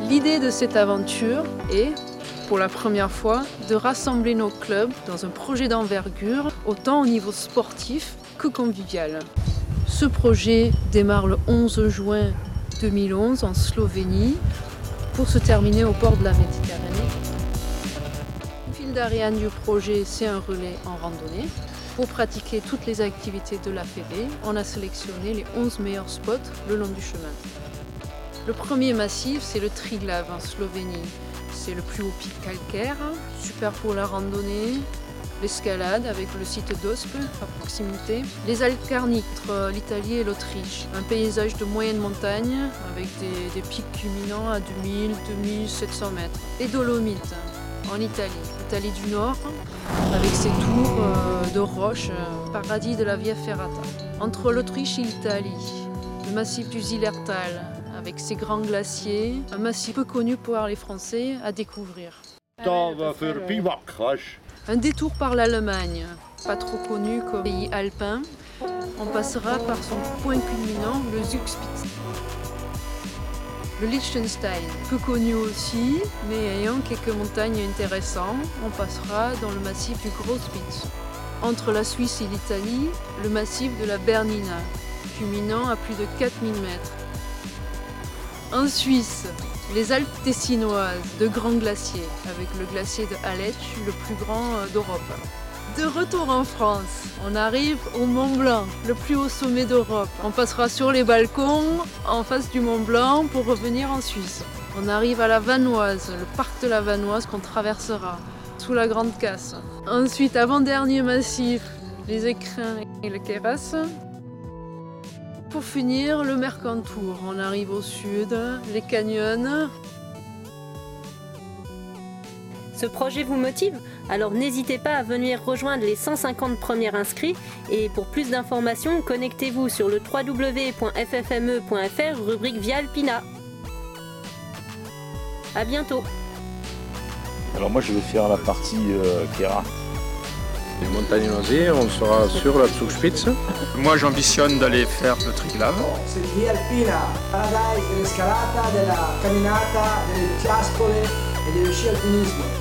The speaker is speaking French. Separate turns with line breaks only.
L'idée de cette aventure est, pour la première fois, de rassembler nos clubs dans un projet d'envergure, autant au niveau sportif que convivial. Ce projet démarre le 11 juin 2011 en Slovénie pour se terminer au port de la Méditerranée. Le fil d'Ariane du projet, c'est un relais en randonnée. Pour pratiquer toutes les activités de l'AFB, on a sélectionné les 11 meilleurs spots le long du chemin. Le premier massif, c'est le Triglav en Slovénie. C'est le plus haut pic calcaire, super pour la randonnée, l'escalade avec le site d'Osp à proximité, les Alpes-Carniques entre l'Italie et l'Autriche, un paysage de moyenne montagne avec des pics culminants à 2000-2700 mètres, les Dolomites en Italie, l'Italie du Nord avec ses tours de roches, paradis de la Via Ferrata. Entre l'Autriche et l'Italie, le massif du Zillertal avec ses grands glaciers, un massif peu connu par les Français à découvrir. Un détour par l'Allemagne, pas trop connu comme pays alpin. On passera par son point culminant, le Zugspitze. Le Liechtenstein, peu connu aussi, mais ayant quelques montagnes intéressantes, on passera dans le massif du Großspitze. Entre la Suisse et l'Italie, le massif de la Bernina, culminant à plus de 4000 mètres. En Suisse, les Alpes tessinoises, de grands glaciers, avec le glacier de Aletsch, le plus grand d'Europe. De retour en France, on arrive au Mont Blanc, le plus haut sommet d'Europe. On passera sur les balcons en face du Mont Blanc pour revenir en Suisse. On arrive à la Vanoise, le parc de la Vanoise qu'on traversera sous la Grande Casse. Ensuite, avant-dernier massif, les Écrins et le Queyras. Pour finir, le Mercantour. On arrive au sud, les canyons.
Ce projet vous motive? Alors n'hésitez pas à venir rejoindre les 150 premiers inscrits et pour plus d'informations, connectez-vous sur le www.ffme.fr rubrique Via Alpina. À bientôt.
Alors moi je vais faire la partie Kera.
Les montagnes Nosy, on sera sur la Zugspitze.
Moi j'ambitionne d'aller faire le Triglav.
C'est Via Alpina, paradise dell'escalata, della camminata, delle chiaspole e dello sci alpinismo.